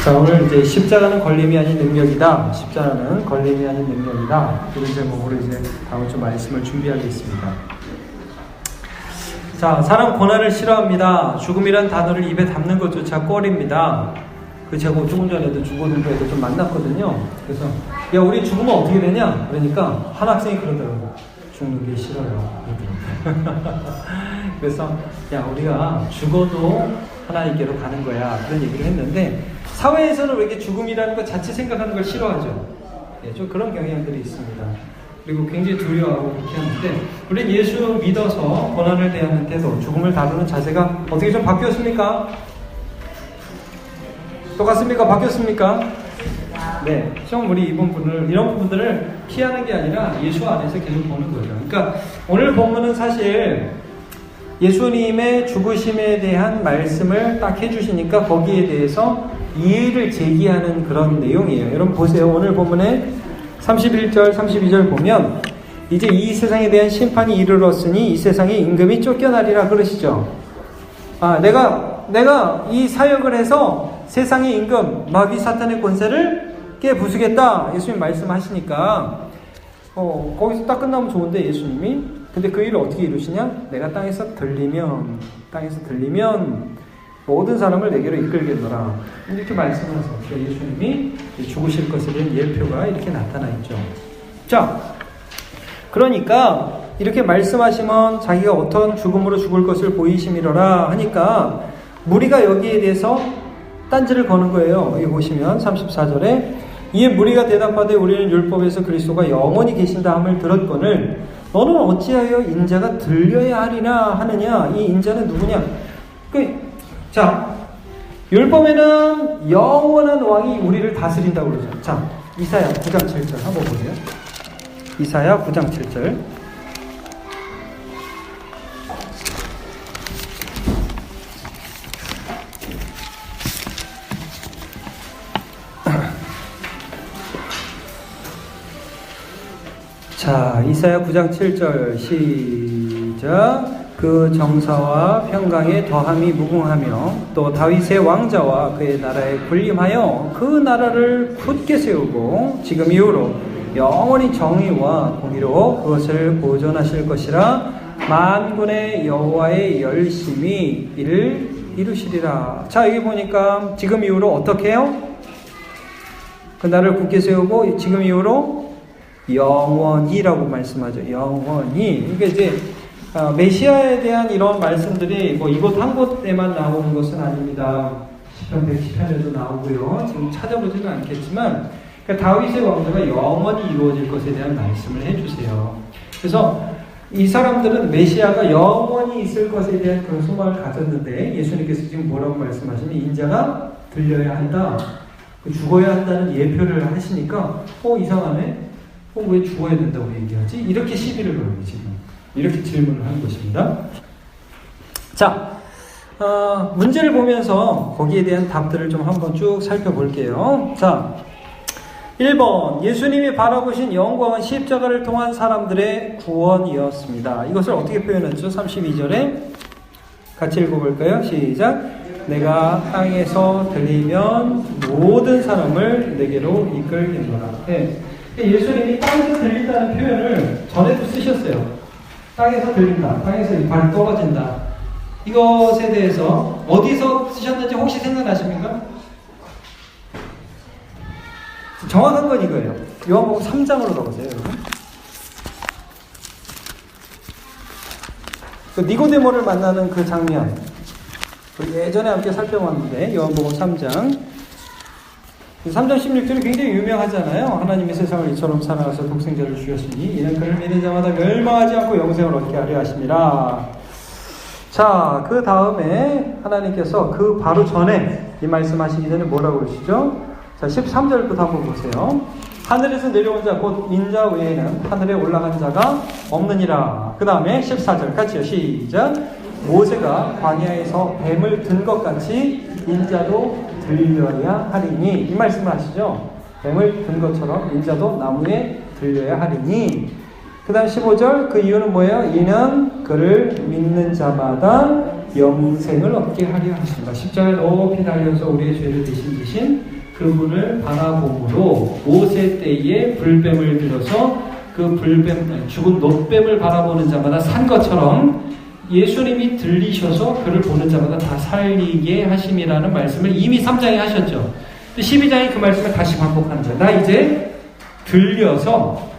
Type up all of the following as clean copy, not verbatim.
자, 오늘 이제 십자가는 걸림이 아닌 능력이다. 십자가는 걸림이 아닌 능력이다. 이런 제목으로 이제 다음 주 말씀을 준비하겠습니다. 자, 사람 고난을 싫어합니다. 죽음이란 단어를 입에 담는 것조차 꺼립니다. 제가 조금 전에도 죽었는데 애들 좀 만났거든요. 그래서 야, 우리 죽으면 어떻게 되냐? 그러니까 한 학생이 그러더라고요. 죽는 게 싫어요. 그래서 야, 우리가 죽어도 하나님께로 가는 거야. 그런 얘기를 했는데 사회에서는 왜 이렇게 죽음이라는 것 자체 생각하는 걸 싫어하죠. 예, 좀 그런 경향들이 있습니다. 그리고 굉장히 두려워하고 그렇게 하는데 우리는 예수 믿어서 고난을 대하는 태도, 죽음을 다루는 자세가 어떻게 좀 바뀌었습니까? 똑같습니까? 바뀌었습니까? 네, 시험 우리 이런 부분들을 피하는 게 아니라 예수 안에서 계속 보는 거죠. 그러니까 오늘 본문은 사실 예수님의 죽으심에 대한 말씀을 딱 해주시니까 거기에 대해서 이의를 제기하는 그런 내용이에요. 여러분 보세요. 오늘 본문에 31절, 32절 보면 이제 이 세상에 대한 심판이 이르렀으니 이 세상의 임금이 쫓겨나리라 그러시죠. 아, 내가 이 사역을 해서 세상의 임금, 마귀 사탄의 권세를 깨부수겠다. 예수님 말씀하시니까 거기서 딱 끝나면 좋은데 예수님이 근데 그 일을 어떻게 이루시냐? 내가 땅에서 들리면 모든 사람을 내게로 이끌겠노라. 이렇게 말씀하셔서 예수님이 죽으실 것에 대한 예표가 이렇게 나타나 있죠. 자, 그러니까 이렇게 말씀하시면 자기가 어떤 죽음으로 죽을 것을 보이심이로라 하니까 무리가 여기에 대해서 딴지를 거는 거예요. 여기 보시면 34절에 이에 무리가 대답하되 우리는 율법에서 그리스도가 영원히 계신다 함을 들었거늘 너는 어찌하여 인자가 들려야 하리나 하느냐. 이 인자는 누구냐? 자, 율법에는 영원한 왕이 우리를 다스린다고 그러죠. 자, 이사야 9장 7절 한번 보세요. 이사야 9장 7절. 자, 이사야 9장 7절 시작. 그 정사와 평강에 더함이 무궁하며 또 다윗의 왕자와 그의 나라에 군림하여 그 나라를 굳게 세우고 지금 이후로 영원히 정의와 공의로 그것을 보존하실 것이라. 만군의 여호와의 열심히 이를 이루시리라. 자, 여기 보니까 지금 이후로 어떻게 해요? 그 나라를 굳게 세우고 지금 이후로 영원히라고 말씀하죠. 영원히. 이게 이제 메시아에 대한 이런 말씀들이 이곳 한 곳에만 나오는 것은 아닙니다. 시편 110편에도 나오고요. 지금 찾아보지는 않겠지만 다윗의 왕조가 영원히 이루어질 것에 대한 말씀을 해주세요. 그래서 이 사람들은 메시아가 영원히 있을 것에 대한 그런 소망을 가졌는데 예수님께서 지금 뭐라고 말씀하시면 인자가 들려야 한다. 죽어야 한다는 예표를 하시니까 이상하네. 왜 죽어야 된다고 얘기하지? 이렇게 시비를 걸어요 지금. 이렇게 질문을 하는 것입니다. 자, 문제를 보면서 거기에 대한 답들을 좀 한번 쭉 살펴볼게요. 자, 1번 예수님이 바라보신 영광은 십자가를 통한 사람들의 구원이었습니다. 이것을 어떻게 표현했죠? 32절에 같이 읽어볼까요? 시작. 내가 땅에서 들리면 모든 사람을 내게로 이끌겠노라. 네. 예수님이 땅에서 들린다는 표현을 전에도 쓰셨어요. 땅에서 들린다. 땅에서 발이 떨어진다. 이것에 대해서 어디서 쓰셨는지 혹시 생각나십니까? 정확한 건 이거예요. 요한복음 3장으로 가보세요, 여러분. 니고데모를 만나는 그 장면. 예전에 함께 살펴봤는데 요한복음 3장 16절이 굉장히 유명하잖아요. 하나님이 세상을 이처럼 사랑하사 독생자를 주셨으니 이는 그를 믿는 자마다 멸망하지 않고 영생을 얻게 하려 하심이라. 자, 그 다음에 하나님께서 그 바로 전에 이 말씀하시기 전에 뭐라고 그러시죠? 자, 13절부터 한번 보세요. 하늘에서 내려온 자 곧 인자 외에는 하늘에 올라간 자가 없느니라. 그 다음에 14절 같이요. 시작. 모세가 광야에서 뱀을 든 것 같이 인자도 들려야 하리니. 이 말씀을 하시죠. 뱀을 든 것처럼 인자도 나무에 들려야 하리니. 그 다음 15절 그 이유는 뭐예요? 이는 그를 믿는 자마다 영생을 얻게 하려 하십니다. 십자가에 높이 달려서 우리의 죄를 대신 지신 그분을 바라봄으로 모세 때에 불뱀을 들어서 그 불뱀, 죽은 노뱀을 바라보는 자마다 산 것처럼 예수님이 들리셔서 그를 보는 자마다 다 살리게 하심이라는 말씀을 이미 3장에 하셨죠. 12장이 그 말씀을 다시 반복하는 거예요. 나 이제 들려서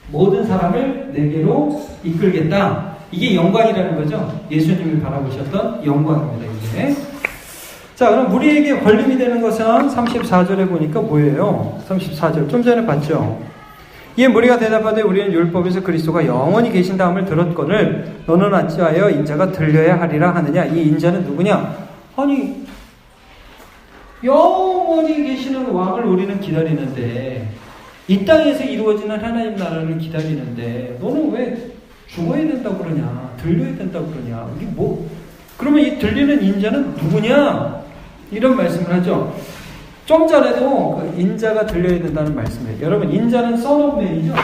모든 사람을 내게로 이끌겠다. 이게 영광이라는 거죠. 예수님을 바라보셨던 영광입니다. 이게. 자, 그럼 우리에게 걸림이 되는 것은 34절에 보니까 뭐예요? 34절 좀 전에 봤죠. 이에 무리가 대답하되 우리는 율법에서 그리스도가 영원히 계신다함을 들었거늘 너는 어찌하여 인자가 들려야 하리라 하느냐. 이 인자는 누구냐? 아니 영원히 계시는 왕을 우리는 기다리는데 이 땅에서 이루어지는 하나님 나라를 기다리는데 너는 왜 죽어야 된다고 그러냐? 들려야 된다고 그러냐? 이게 뭐? 그러면 이 들리는 인자는 누구냐? 이런 말씀을 하죠. 좀 전에도 그 인자가 들려야 된다는 말씀이에요. 여러분, 인자는 son of man이죠?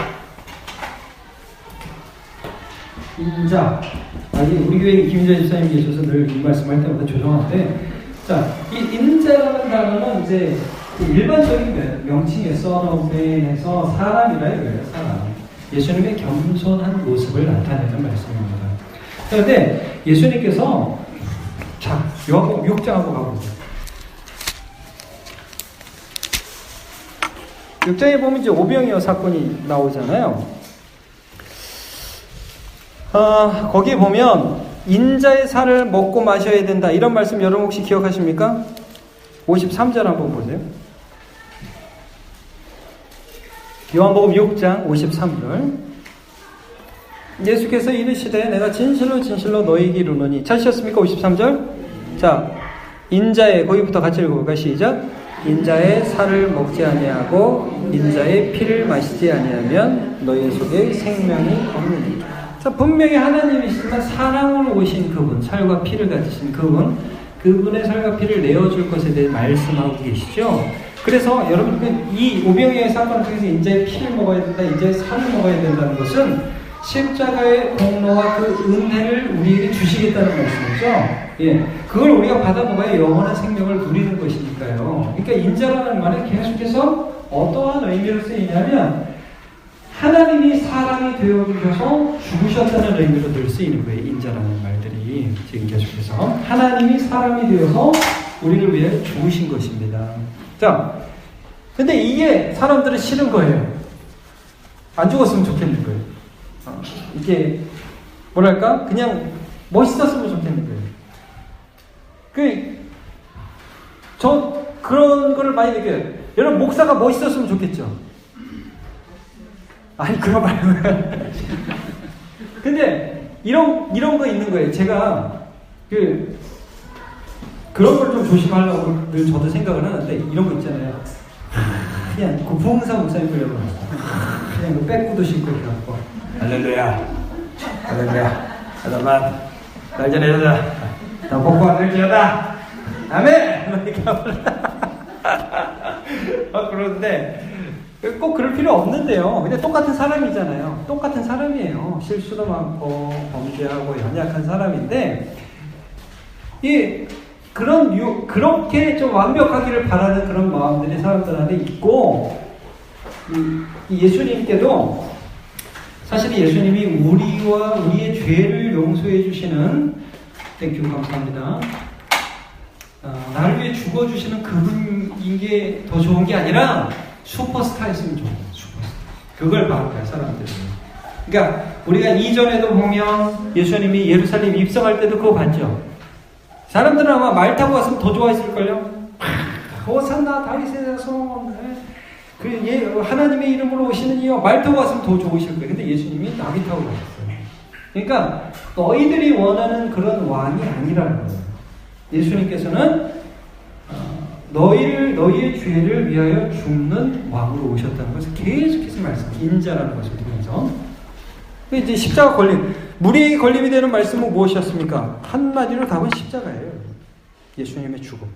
인자. 아니, 우리 교회 김인자 집사님 계셔서 늘 이 말씀할 때마다 죄송한데, 자, 이 인자라는 단어는 이제 일반적인 명칭이에요. son of man에서 사람이라 이거예요, 사람. 예수님의 겸손한 모습을 나타내는 말씀입니다. 그런데 예수님께서, 자, 요한복음 6장 한번 가보세요. 6장에 보면 이제 오병이어 사건이 나오잖아요. 거기에 보면 인자의 살을 먹고 마셔야 된다. 이런 말씀 여러분 혹시 기억하십니까? 53절 한번 보세요. 요한복음 6장 53절. 예수께서 이르시되 내가 진실로 진실로 너희에게 이르노니. 찾으셨습니까? 53절. 자, 인자의, 거기부터 같이 읽어볼까요? 시작. 인자의 살을 먹지 아니하고 인자의 피를 마시지 아니하면 너희 속에 생명이 없느니. 자, 분명히 하나님이시지만 사랑으로 오신 그분, 살과 피를 가지신 그분, 그분의 살과 피를 내어줄 것에 대해 말씀하고 계시죠. 그래서 여러분, 이 오병이어의 사건을 통해서 인자의 피를 먹어야 된다, 인자의 살을 먹어야 된다는 것은 십자가의 공로와 그 은혜를 우리에게 주시겠다는 말씀이죠. 예, 그걸 우리가 받아 먹어야 영원한 생명을 누리는 것이니까요. 그러니까 인자라는 말은 계속해서 어떠한 의미로 쓰이냐면 하나님이 사람이 되어주셔서 죽으셨다는 의미로 늘 쓰이는 거예요. 인자라는 말들이 지금 계속해서 하나님이 사람이 되어서 우리를 위해 죽으신 것입니다. 자, 근데 이게 사람들은 싫은 거예요. 안 죽었으면 좋겠는 거예요. 이게 뭐랄까 그냥 멋있었으면 좋겠는 거예요. 그런 거를 많이 느껴요. 여러분, 목사가 멋있었으면 좋겠죠. 아니, 그런 말고요. 근데 이런 거 있는 거예요. 제가 그런 걸 좀 조심하려고 늘 저도 생각을 하는데, 이런 거 있잖아요. 그냥 그 부흥사 목사님 보려고 그냥 그 백구도 신고 해갖고 할렐루야, 할렐루야, 하다만 날 전해주자, 나 복구하는 지어다, 아멘. 이렇게 그런데 꼭 그럴 필요 없는데요. 근데 똑같은 사람이잖아요. 똑같은 사람이에요. 실수도 많고 범죄하고 연약한 사람인데 그렇게 좀 완벽하기를 바라는 그런 마음들이 사람들한테 있고, 예수님께도 사실 예수님이 우리와 우리의 죄를 용서해 주시는, 땡큐 감사합니다. 나를 위해 죽어주시는 그분인 게 더 좋은 게 아니라 슈퍼스타였으면 좋은 거예요. 슈퍼스타. 그걸 바랄까요, 사람들이. 그러니까 우리가 이전에도 보면 예수님이 예루살렘 입성할 때도 그거 봤죠. 사람들은 아마 말 타고 갔으면 더 좋아했을걸요. 호산나 다윗의 자손, 하나님의 이름으로 오시는 이여, 말 타고 갔으면 더 좋으실 거예요. 근데 예수님이 나귀 타고 가셨어요. 그러니까 너희들이 원하는 그런 왕이 아니라는 거예요. 예수님께서는 너희의 죄를 위하여 죽는 왕으로 오셨다는 것을 계속해서 인자라는 것을 통해서. 이제 십자가 걸림, 무리에게 걸림이 되는 말씀은 무엇이었습니까? 한마디로 답은 십자가예요. 예수님의 죽음.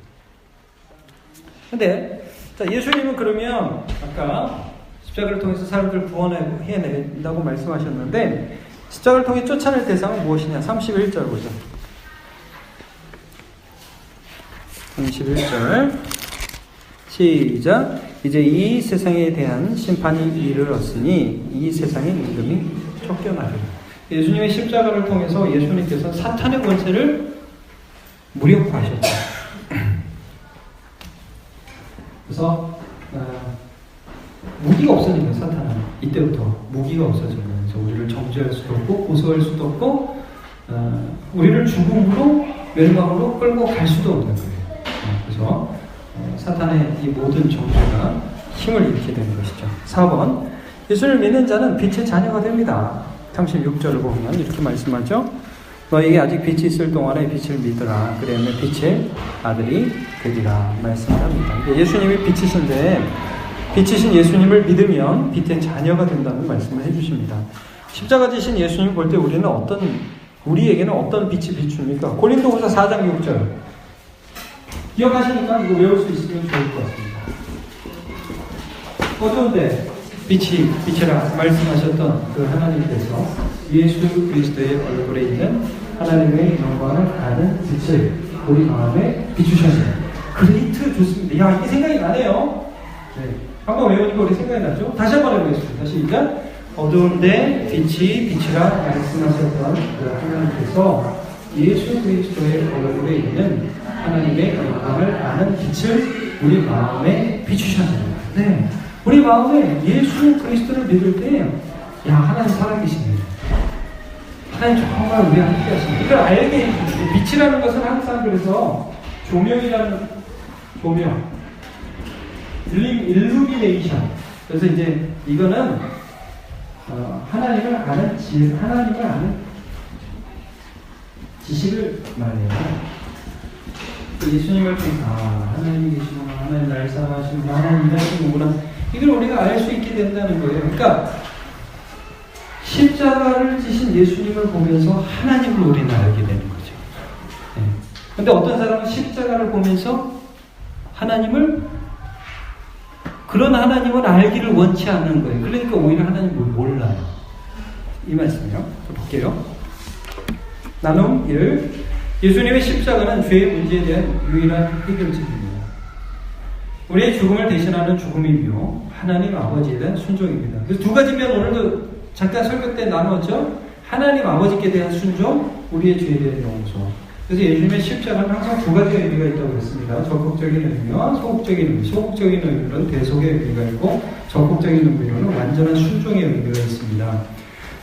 근데 자, 예수님은 그러면 아까 십자가를 통해서 사람들을 구원해낸다고 말씀하셨는데, 십자가를 통해 쫓아낼 대상은 무엇이냐? 31절 보죠. 말씀 11절 시작. 이제 이 세상에 대한 심판이 이르렀으니 이 세상의 임금이 쫓겨나리라. 예수님의 십자가를 통해서 예수님께서 사탄의 권세를 무력화하셨죠. 그래서 무기가 없어진 거예요. 사탄은 이때부터 무기가 없어진 거예요. 그래서 우리를 정죄할 수도 없고 고소할 수도 없고 우리를 죽음으로 멸망으로 끌고 갈 수도 없는 거예요. 그래서 사탄의 이 모든 정죄가 힘을 잃게 되는 것이죠. 4번 예수를 믿는 자는 빛의 자녀가 됩니다. 36절을 보면 이렇게 말씀하죠. 너에게 아직 빛이 있을 동안에 빛을 믿으라. 그러면 빛의 아들이 되리라 말씀을 합니다. 예수님이 빛이신데 빛이신 예수님을 믿으면 빛의 자녀가 된다는 말씀을 해주십니다. 십자가 지신 예수님 볼 때 우리에게는 어떤 빛이 비춥니까? 고린도후서 4장 6절 기억하시니까 이거 외울 수 있으면 좋을 것 같습니다. 어두운데 빛이라 말씀하셨던 그 하나님께서 예수 그리스도의 얼굴에 있는 하나님의 영광을 아는 빛을 우리 마음에 비추셨어요. 그레이트 좋습니다. 야, 이게 생각이 나네요. 네. 한번 외우니까 우리 생각이 나죠? 다시 한번 해보겠습니다. 시작. 어두운데 빛이라 말씀하셨던 그 하나님께서 예수 그리스도의 얼굴에 있는 하나님의 영광을 아는 빛을 우리 마음에 비추셨습니다. 네. 우리 마음에 예수 그리스도를 믿을 때, 야, 하나님 살아계시네. 하나님 정말 우리 함께 하십니다. 이걸 알게, 빛이라는 것은 항상 그래서 조명이라는 조명, 일루미네이션. 그래서 이제 이거는 하나님을 아는 하나님을 아는 지식을 말해요. 예수님을 통해서 하나님이 계시구나, 하나님 날 사랑하시구나, 하나님 일하시는구나, 이걸 우리가 알 수 있게 된다는 거예요. 그러니까 십자가를 지신 예수님을 보면서 하나님을 우리는 알게 되는 거죠. 그런데 어떤 사람은 십자가를 보면서 그런 하나님을 알기를 원치 않는 거예요. 그러니까 오히려 하나님을 몰라요. 이 말씀이요. 볼게요. 나눔 1. 예수님의 십자가는 죄의 문제에 대한 유일한 해결책입니다. 우리의 죽음을 대신하는 죽음이며 하나님 아버지에 대한 순종입니다. 그래서 두 가지면 오늘도 잠깐 설교 때 나누었죠. 하나님 아버지께 대한 순종, 우리의 죄에 대한 용서. 그래서 예수님의 십자가는 항상 두 가지 의미가 있다고 했습니다. 적극적인 의미와 소극적인 의미. 소극적인 의미로는 대속의 의미가 있고 적극적인 의미로는 완전한 순종의 의미가 있습니다.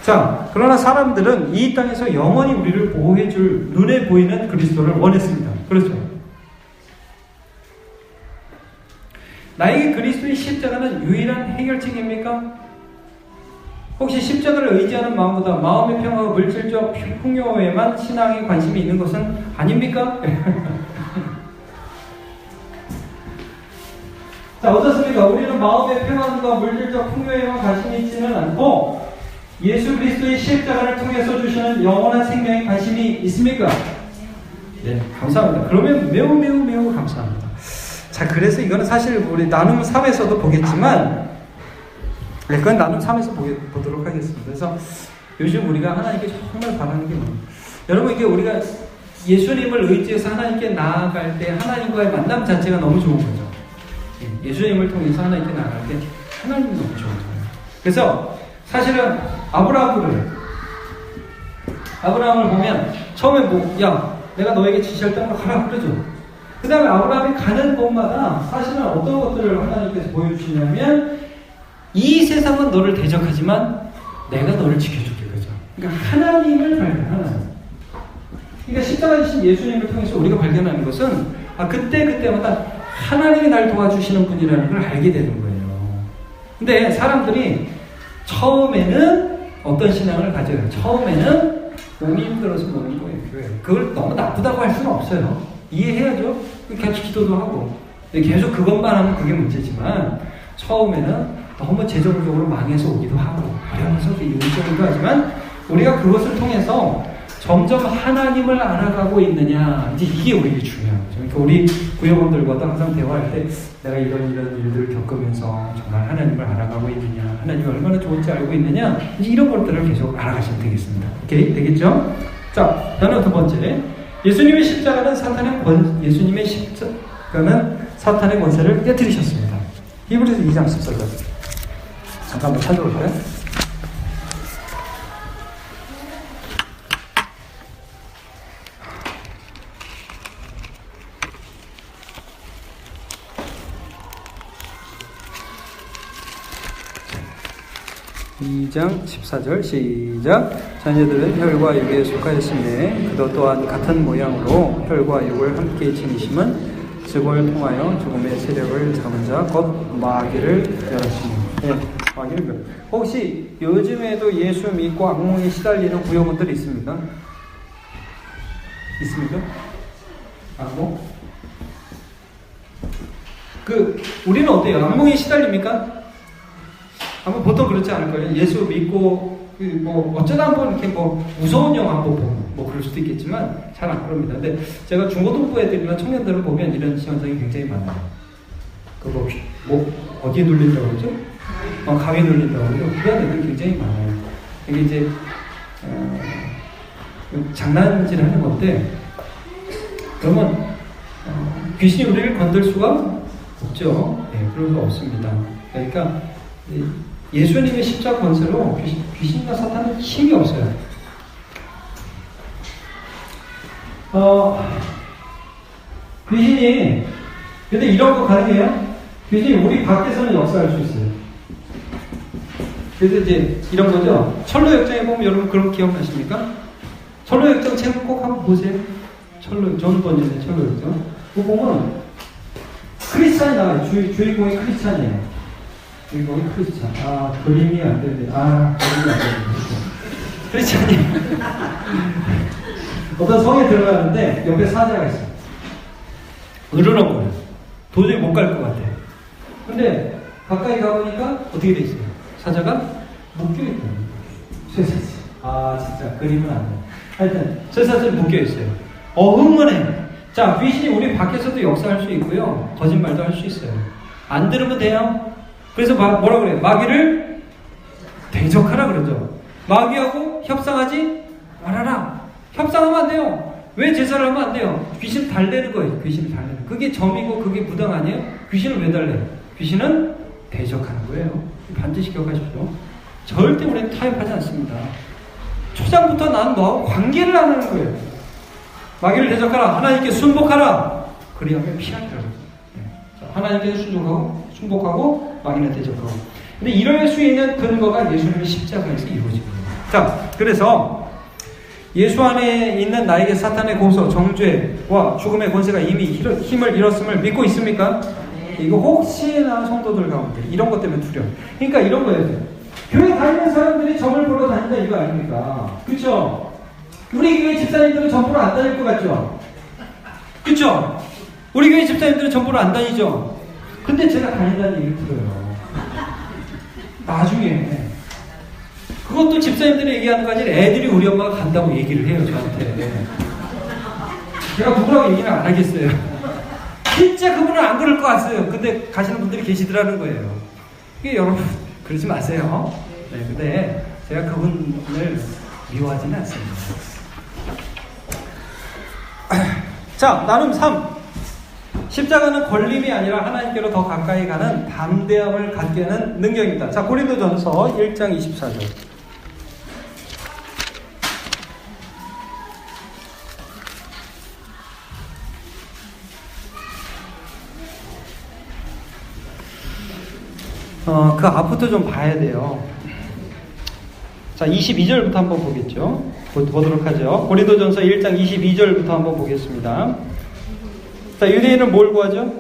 자, 그러나 사람들은 이 땅에서 영원히 우리를 보호해줄 눈에 보이는 그리스도를 원했습니다. 그렇죠? 나에게 그리스도의 십자가는 유일한 해결책입니까? 혹시 십자가를 의지하는 마음보다 마음의 평화와 물질적 풍요에만 신앙에 관심이 있는 것은 아닙니까? 자, 어떻습니까? 우리는 마음의 평안과 물질적 풍요에만 관심이 있지는 않고 예수 그리스도의 십자가를 통해서 주시는 영원한 생명에 관심이 있습니까? 네, 감사합니다. 그러면 매우 감사합니다. 자, 그래서 이거는 사실 우리 나눔 3에서도 보겠지만, 네, 그건 나눔 3에서 보도록 하겠습니다. 그래서 요즘 우리가 하나님께 정말 바라는 게 뭐예요? 여러분, 이게 우리가 예수님을 의지해서 하나님께 나아갈 때 하나님과의 만남 자체가 너무 좋은 거죠. 예수님을 통해서 하나님께 나아갈 때 하나님이 너무 좋은 거예요. 그래서 사실은 아브라함을 보면 처음에 야, 내가 너에게 지시할 땅으로 가라 그러죠. 그 다음에 아브라함이 가는 곳마다 사실은 어떤 것들을 하나님께서 보여주시냐면 이 세상은 너를 대적하지만 내가 너를 지켜줄게, 그죠? 그러니까 하나님을 발견하는. 그러니까 십자가 지신 예수님을 통해서 우리가 발견하는 것은 그때마다 하나님이 날 도와주시는 분이라는 걸 알게 되는 거예요. 근데 사람들이 처음에는 어떤 신앙을 가져요? 처음에는 몸이 힘들어서 모는 거예요, 교회. 그걸 너무 나쁘다고 할 수는 없어요. 이해해야죠. 계속 기도도 하고. 계속 그것만 하면 그게 문제지만 처음에는 너무 재정적으로 망해서 오기도 하고 어려워서 이기도 하지만 우리가 그것을 통해서 점점 하나님을 알아가고 있느냐, 이제 이게 우리에게 중요한 거죠. 그러니까 우리 구역원들과도 항상 대화할 때 내가 이런 일들을 겪으면서 정말 하나님을 알아가고 있느냐, 하나님이 얼마나 좋은지 알고 있느냐, 이제 이런 것들을 계속 알아가시면 되겠습니다. 오케이? 되겠죠? 자, 다음 두 번째. 예수님의 십자가는 그는 사탄의 권세를 깨뜨리셨습니다. 히브리서 2장 14절. 잠깐 한번 찾아볼까요? (2장 14절) 시작. 자녀들은 혈과 육에 속하였으니 그도 또한 같은 모양으로 혈과 육을 함께 지니심은 죽음을 통하여 죽음의 세력을 잡은 자 곧 마귀를 멸하시니. 네, 마귀를 멸. 혹시 요즘에도 예수 믿고 악몽에 시달리는 구요분들이 있습니까? 있습니까? 악몽? 우리는 어때요? 악몽에 시달립니까? 아마 보통 그렇지 않을 거예요. 예수 믿고 어쩌다 한번 이렇게 무서운 영화 한번 보고 그럴 수도 있겠지만 잘 안 그럽니다. 근데 제가 중고등부 애들이나 청년들을 보면 이런 현상이 굉장히 많아요. 어디에 눌린다고 그러죠? 가위에 눌린다고 그러죠? 그런 애들 굉장히 많아요. 이게 이제 장난질하는 건데 그러면 귀신이 우리를 건들 수가 없죠. 네, 그럴 수가 없습니다. 그러니까 예수님의 십자가 권세로 귀신과 사탄은 힘이 없어요. 귀신이, 근데 이런 거 가능해요? 귀신이 우리 밖에서는 역사할 수 있어요. 그래서 이제 이런 거죠. 철로역정에 보면 여러분 그런 기억나십니까? 철로역정 책 꼭 한번 보세요. 존 번진의 철로역정. 그거 보면 크리스찬이 나와요. 주인공이 크리스찬이에요. 주인공이 크리스찬. 그림이 안 되는데. 그림이 안 되는데. 크리스찬이. 어떤 성에 들어가는데 옆에 사자가 있어요. 으르렁거려요. 도저히 못 갈 것 같아요. 근데 가까이 가보니까 어떻게 돼 있어요? 사자가 묶여있다. 쇠사슬. 진짜 그림은 안 돼요. 하여튼 쇠사슬이 묶여있어요. 흥분해. 자, 귀신이 우리 밖에서도 역사할 수 있고요. 거짓말도 할 수 있어요. 안 들으면 돼요. 그래서 뭐라 그래요? 마귀를 대적하라 그러죠. 마귀하고 협상하지 말아라. 협상하면 안 돼요. 왜 제사를 하면 안 돼요? 귀신을 달래는 거예요. 귀신을 달래는. 그게 점이고 그게 무당 아니에요? 귀신을 왜 달래요? 귀신은 대적하는 거예요. 반드시 기억하십시오. 절대 우리는 타협하지 않습니다. 초장부터 난 너하고 관계를 안 하는 거예요. 마귀를 대적하라. 하나님께 순복하라. 그리하면 피하리라고. 하나님께 순복하고 마귀는 대적하고. 근데 이럴 수 있는 근거가 예수님의 십자가에서 이루어집니다. 자, 그래서 예수 안에 있는 나에게 사탄의 고소, 정죄와 죽음의 권세가 이미 힘을 잃었음을 믿고 있습니까? 이거 혹시나 성도들 가운데 이런 것 때문에 두려워. 그러니까 이런 거예요. 교회 다니는 사람들이 점을 보러 다닌다 이거 아닙니까? 그렇죠? 우리 교회 집사님들은 점 보러 안 다닐 것 같죠? 그렇죠? 우리 교회 집사님들은 점 보러 안 다니죠? 근데 제가 다닌다는 얘기를 들어요. 나중에 그것도 집사님들이 얘기하는 거 아니라 애들이 우리 엄마가 간다고 얘기를 해요, 저한테. 제가 누구라고 얘기는 안 하겠어요. 진짜 그분은 안 그럴 것 같아요. 근데 가시는 분들이 계시더라는 거예요. 이게 여러분, 그러지 마세요. 네, 근데 제가 그분을 미워하지는 않습니다. 자, 나눔 3. 십자가는 걸림이 아니라 하나님께로 더 가까이 가는 담대함을 갖게 하는 능력입니다. 자, 고린도전서 1장 24절. 그 앞부터 좀 봐야 돼요. 자, 22절부터 한번 보겠죠. 보도록 하죠. 고린도전서 1장 22절부터 한번 보겠습니다. 자, 유대인은 뭘 구하죠?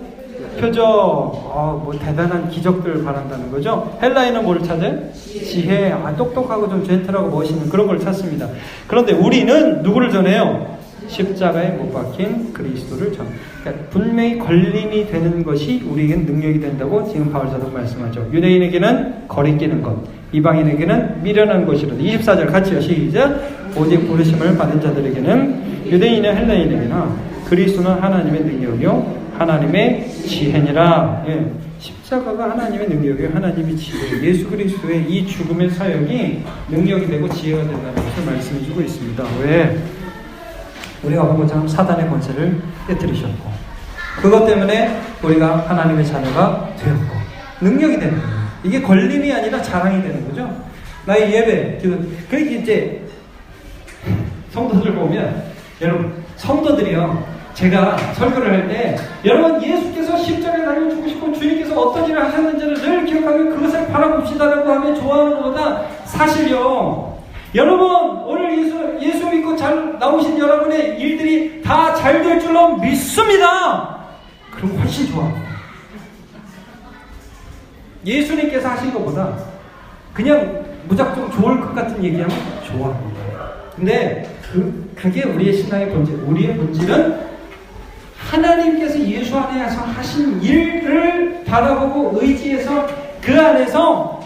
표적, 뭐 대단한 기적들을 바란다는 거죠. 헬라인은 뭘 찾아요? 지혜, 똑똑하고 좀 젠틀하고 멋있는 그런 걸 찾습니다. 그런데 우리는 누구를 전해요? 십자가에 못 박힌 그리스도를 전. 그러니까 분명히 걸림이 되는 것이 우리에게는 능력이 된다고 지금 바울 사도가 말씀하죠. 유대인에게는 거리끼는 것, 이방인에게는 미련한 것이로다. 24절 같이요. 시작. 오직 부르심을 받은 자들에게는 유대인이나 헬라인에게나 그리스도는 하나님의 능력이요 하나님의 지혜니라. 예. 십자가가 하나님의 능력이요 하나님의 지혜예요. 예수 그리스도의 이 죽음의 사역이 능력이 되고 지혜가 된다는 것을 말씀해 주고 있습니다. 왜? 우리가 본 것처럼 사단의 권세를 깨뜨리셨고 그것 때문에 우리가 하나님의 자녀가 되었고 능력이 되는 거예요. 이게 걸림이 아니라 자랑이 되는 거죠. 나의 예배, 기도. 그러니까 이제 성도들 보면 여러분 성도들이요, 제가 설교를 할 때 여러분 예수께서 십자가에 달려 죽으시고 주님께서 어떤 일을 하셨는지를 늘 기억하며 그것을 바라봅시다라고 하면 좋아하는 것보다 사실요, 여러분 오늘 예수 믿고 잘 나오신 여러분의 일들이 다 잘 될 줄로 믿습니다. 그럼 훨씬 좋아합니다. 예수님께서 하신 것보다 그냥 무작정 좋을 것 같은 얘기하면 좋아합니다. 근데 그게 우리의 신앙의 본질. 우리의 본질은 하나님께서 예수 안에서 하신 일을 바라보고 의지해서 그 안에서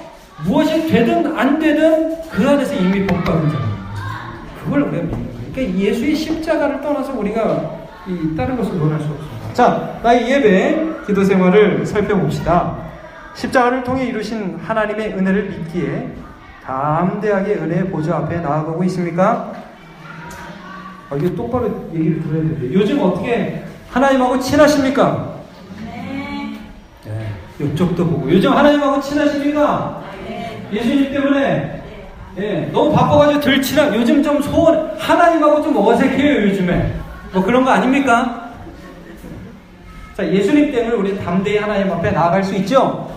무엇이 되든 안 되든 그 안에서 이미 복받은 자입니다. 그걸 우리가 믿는 거예요. 그러니까 예수의 십자가를 떠나서 우리가 다른 것을 논할 수 없습니다. 자, 나의 예배, 기도 생활을 살펴봅시다. 십자가를 통해 이루신 하나님의 은혜를 믿기에 담대하게 은혜의 보좌 앞에 나아가고 있습니까? 이게 똑바로 얘기를 들어야 돼요. 요즘 어떻게 하나님하고 친하십니까? 네. 이쪽도 보고. 요즘 하나님하고 친하십니까? 네. 예수님 때문에 너무 바빠가지고 덜 친하. 요즘 좀 하나님하고 좀 어색해요. 요즘에 뭐 그런 거 아닙니까? 자, 예수님 때문에 우리 담대히 하나님 앞에 나아갈 수 있죠?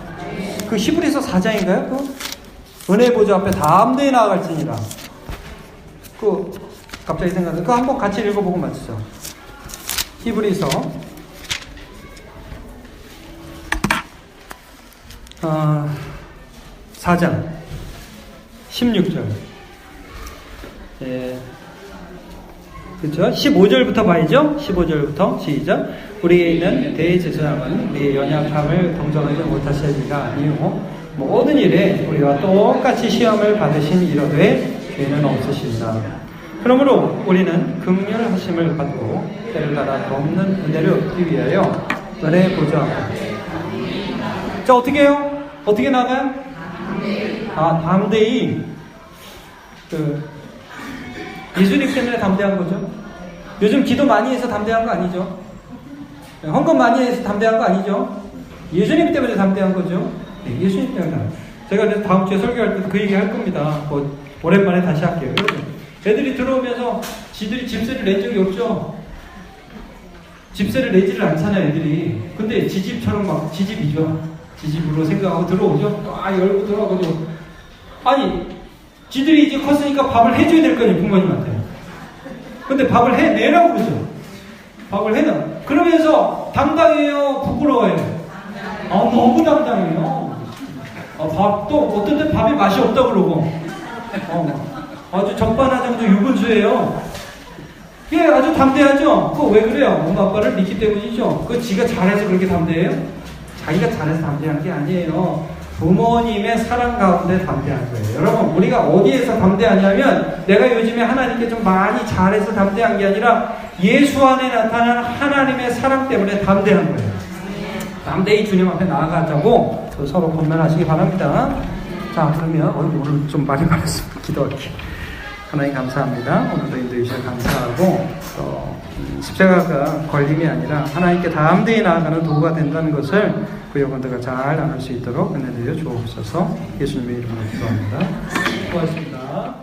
그 히브리서 4장인가요? 그 은혜 보좌 앞에 담대히 나아갈지니라. 갑자기 생각나서 그거 한번 같이 읽어보고 맞추죠. 히브리서 4장 16절. 그렇죠? 15절부터 봐야죠. 15절부터 시작. 우리에 있는 대제사장은 우리의 연약함을 동정하지 못하시리가 아니요 모든 일에 우리와 똑같이 시험을 받으신 이러되 죄는 없으십니다. 그러므로 우리는 긍휼하심을 받고 때를 따라 돕는 은혜를 얻기 위하여 은혜의 보좌 앞에. 자, 어떻게 해요? 어떻게 나가요? 담대히. 예수님 때문에 담대한 거죠. 요즘 기도 많이 해서 담대한 거 아니죠. 헌금 많이 해서 담대한 거 아니죠. 예수님 때문에 담대한 거죠. 예수님 때문에. 제가 다음 주에 설교할 때 그 얘기 할 겁니다. 오랜만에 다시 할게요. 애들이 들어오면서 지들이 집세를 낸 적이 없죠. 집세를 내지를 않잖아요, 애들이. 근데 지집처럼 막 지집이죠. 지집으로 생각하고 들어오죠. 열고 들어가고. 아니, 지들이 이제 컸으니까 밥을 해줘야 될 거 아니에요, 부모님한테. 근데 밥을 해내라고 그러죠. 밥을 해놔. 그러면서 당당해요, 부끄러워요? 너무 당당해요. 또 어떤 때 밥에 맛이 없다 그러고. 아주 적반하장도 유분수예요. 예, 아주 담대하죠? 그거 왜 그래요? 엄마 아빠를 믿기 때문이죠. 그거 지가 잘해서 그렇게 담대해요? 자기가 잘해서 담대한 게 아니에요. 부모님의 사랑 가운데 담대한 거예요. 여러분, 우리가 어디에서 담대하냐면 내가 요즘에 하나님께 좀 많이 잘해서 담대한 게 아니라 예수 안에 나타나는 하나님의 사랑 때문에 담대한 거예요. 담대히 주님 앞에 나아가자고 서로 권면하시기 바랍니다. 자, 그러면 오늘 좀 많이 말했습니다. 기도할게요. 하나님 감사합니다. 오늘도 인도해 주셔서 감사하고 또 십자가가 걸림이 아니라 하나님께 담대히 나아가는 도구가 된다는 것을 그 여러분들과 잘 나눌 수 있도록 은혜 내려 주옵소서. 예수님의 이름으로 기도합니다. 고맙습니다.